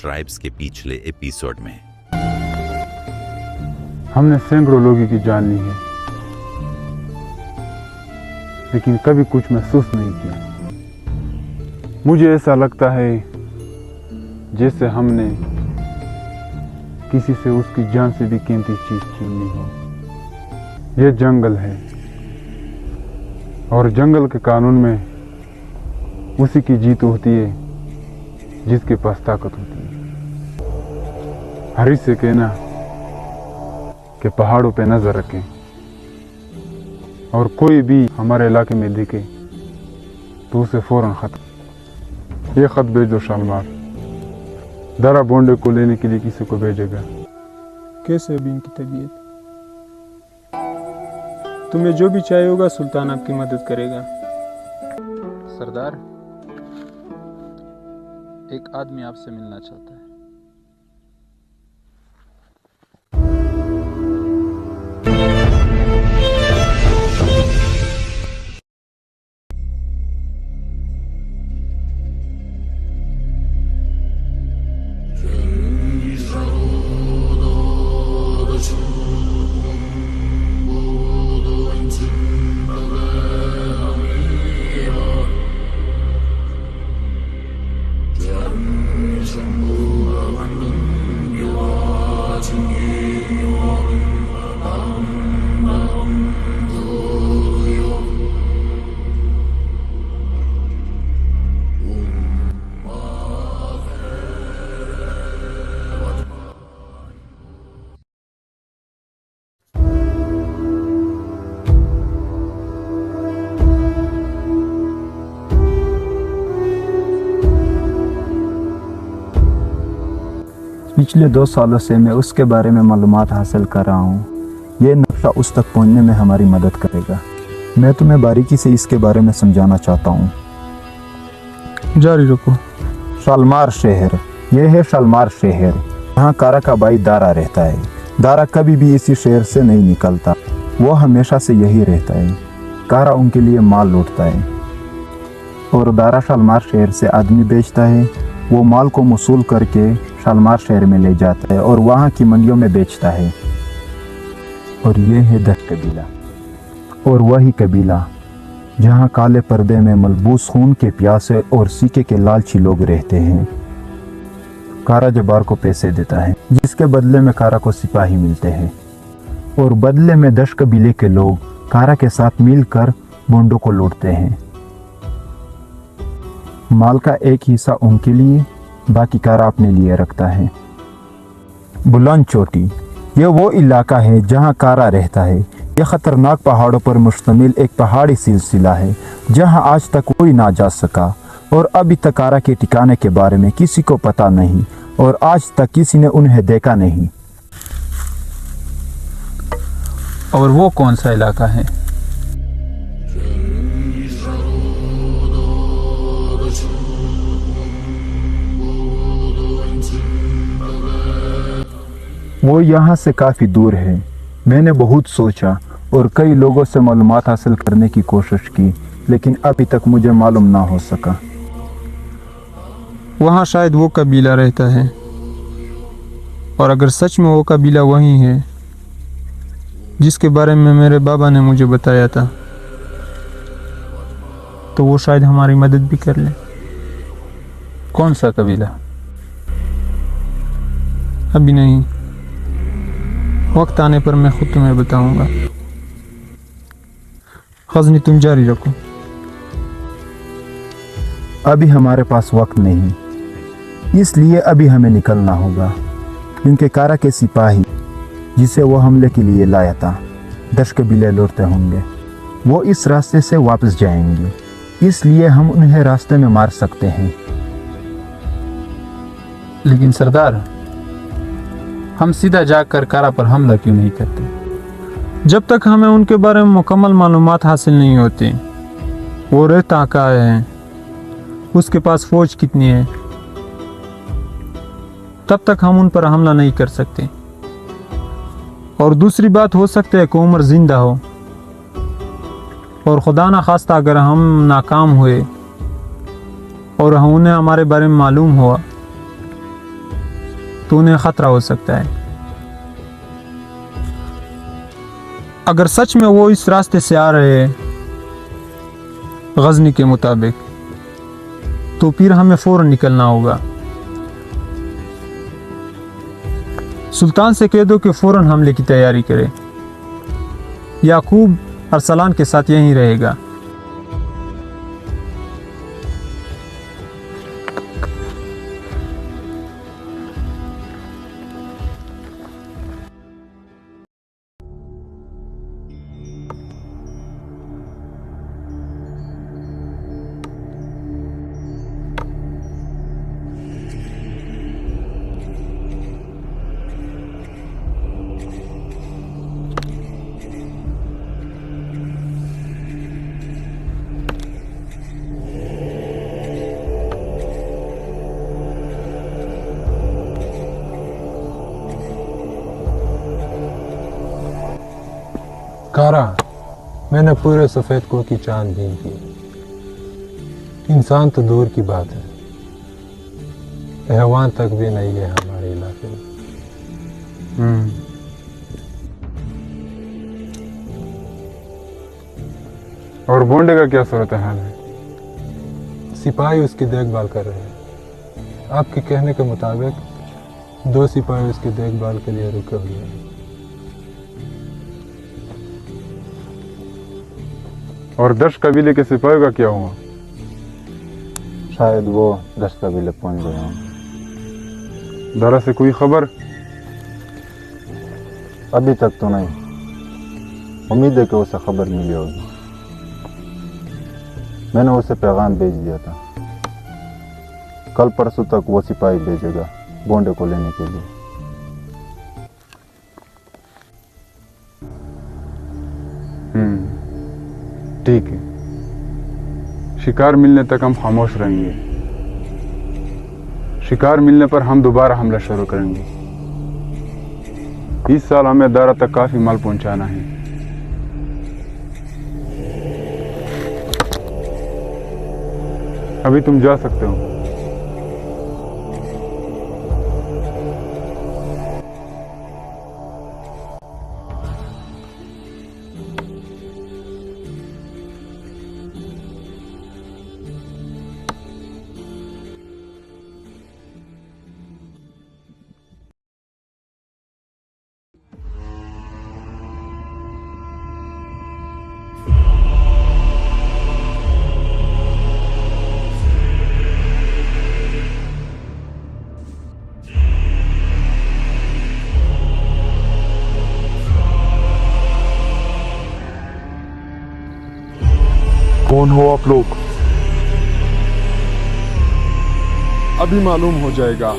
Tribes के पिछले episode में। हमने सैकड़ों लोगों की जान ली है, लेकिन कभी कुछ महसूस नहीं किया। मुझे ऐसा लगता है जैसे हमने किसी से उसकी जान से भी कीमती चीज छीन ली हो। यह जंगल है और जंगल के कानून में उसी की जीत होती है जिसके पास ताकत होती है। हरी से कहना कि पहाड़ों पे नजर रखें और कोई भी हमारे इलाके में दिखे तो उसे फौरन खत। ये खत भेज दो शालमार, दारा बोंडे को लेने के लिए किसी को भेजेगा। कैसे अभी इनकी तबीयत? तुम्हें जो भी चाहिए होगा सुल्तान आपकी मदद करेगा। सरदार, एक आदमी आपसे मिलना चाहता है। पिछले 2 सालों से मैं उसके बारे में मालूमात हासिल कर रहा हूँ। ये नक्शा उस तक पहुँचने में हमारी मदद करेगा। मैं तुम्हें बारीकी से इसके बारे में समझाना चाहता हूँ। जारी रखो। शालमार शहर, यह है शालमार शहर। यहाँ कारा का भाई दारा रहता है। दारा कभी भी इसी शहर से नहीं निकलता, वो हमेशा से यही रहता है। कारा उनके लिए माल लूटता है और दारा शालमार शहर से आदमी बेचता है। वो माल को वसूल करके शालमार शहर में ले जाता है और वहाँ की मंडियों में बेचता है। और ये है दश कबीला, और वही कबीला जहाँ काले पर्दे में मलबूस खून के प्यासे और सीके के लालची लोग रहते हैं। कारा जबार को पैसे देता है, जिसके बदले में कारा को सिपाही मिलते हैं, और बदले में दश कबीले के लोग कारा के साथ मिलकर बोंडों को लूटते हैं। माल का एक हिस्सा उनके लिए, बाकी कारा अपने लिए रखता है। बुलंद चोटी, यह वो इलाका है जहां कारा रहता है। यह खतरनाक पहाड़ों पर मुश्तमिल एक पहाड़ी सिलसिला है जहां आज तक कोई ना जा सका, और अभी तक कारा के ठिकाने के बारे में किसी को पता नहीं, और आज तक किसी ने उन्हें देखा नहीं। और वो कौन सा इलाका है? वो यहाँ से काफ़ी दूर है। मैंने बहुत सोचा और कई लोगों से मालूमात हासिल करने की कोशिश की, लेकिन अभी तक मुझे मालूम ना हो सका। वहाँ शायद वो कबीला रहता है, और अगर सच में वो कबीला वही है जिसके बारे में मेरे बाबा ने मुझे बताया था, तो वो शायद हमारी मदद भी कर ले। कौन सा कबीला? अभी नहीं, वक्त आने पर मैं खुद तुम्हें बताऊंगा। खजनी, तुम जारी रखो। अभी हमारे पास वक्त नहीं, इसलिए अभी हमें निकलना होगा, क्योंकि कारा के सिपाही जिसे वो हमले के लिए लाया था 10 कबीले लौटते होंगे। वो इस रास्ते से वापस जाएंगे, इसलिए हम उन्हें रास्ते में मार सकते हैं। लेकिन सरदार, हम सीधा जाकर कारा पर हमला क्यों नहीं करते? जब तक हमें उनके बारे में मुकम्मल मालूमात हासिल नहीं होती, वो रहता कहाँ है, उसके पास फौज कितनी है, तब तक हम उन पर हमला नहीं कर सकते। और दूसरी बात, हो सकता है कि उमर जिंदा हो, और खुदा ना खास्ता अगर हम नाकाम हुए और उन्हें हमारे बारे में मालूम हुआ तो उन्हें खतरा हो सकता है। अगर सच में वो इस रास्ते से आ रहे हैं गजनी के मुताबिक, तो फिर हमें फौरन निकलना होगा। सुल्तान से कह दो कि फौरन हमले की तैयारी करे। याकूब अरसलान के साथ यहीं रहेगा। कारा, मैंने पूरे सफ़ेद कुल की छानबीन की। इंसान तो दूर की बात है, हैवान तक भी नहीं है हमारे इलाके में। और बोंडे का क्या सूरत हाल है? सिपाही उसकी देखभाल कर रहे हैं। आपके कहने के मुताबिक 2 सिपाही उसकी देखभाल के लिए रुके हुए हैं। और 10 कबीले के सिपाहियों का क्या हुआ? शायद वो 10 कबीले पहुंच गए हों। दारा से कोई खबर? अभी तक तो नहीं, उम्मीद है कि उसे खबर मिली होगी। मैंने उसे पैगाम भेज दिया था, कल परसों तक वो सिपाही भेजेगा बोंडे को लेने के लिए। ठीक है, शिकार मिलने तक हम खामोश रहेंगे। शिकार मिलने पर हम दोबारा हमला शुरू करेंगे। इस साल हमें दारा तक काफी माल पहुंचाना है। अभी तुम जा सकते हो। कौन हो आप लोग? अभी मालूम हो जाएगा।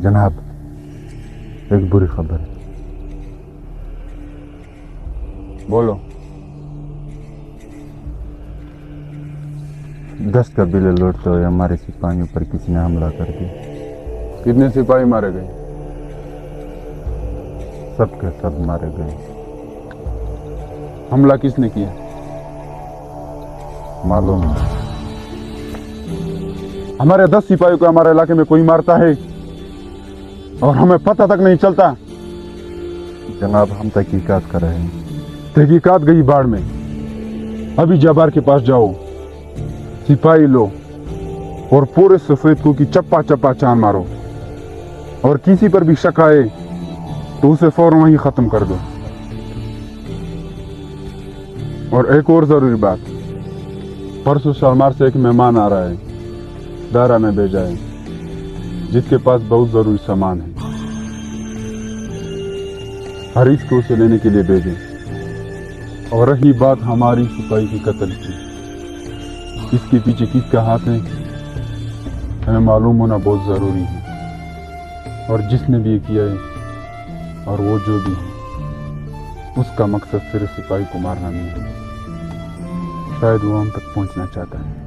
जनाब, एक बुरी खबर है। बोलो। 10 कबीले लौटते हुए हमारे सिपाहियों पर किसी ने हमला कर दिया। कितने सिपाही मारे गए? सब के सब मारे गए। हमला किसने किया? मालूम नहीं। हमारे 10 सिपाहियों को हमारे इलाके में कोई मारता है और हमें पता तक नहीं चलता। जनाब, हम तहकीकात कर रहे हैं। तहकीकात गई बाढ़ में। अभी जबार के पास जाओ, सिपाही लो और पूरे सफेद को की चप्पा चप्पा चांद मारो, और किसी पर भी शक आए तो उसे फौरन वहीं खत्म कर दो। और एक और जरूरी बात, परसों शालमार से एक मेहमान आ रहा है, दारा में भेजा है, जिसके पास बहुत जरूरी सामान है। हरीश को उसे लेने के लिए भेजे। और रही बात हमारी सिपाही की कत्ल की, इसके पीछे किसका हाथ है हमें मालूम होना बहुत जरूरी है। और जिसने भी ये किया है और वो जो भी है, उसका मकसद सिर्फ सिपाही को मारना नहीं है, शायद वो हम तक पहुंचना चाहता है।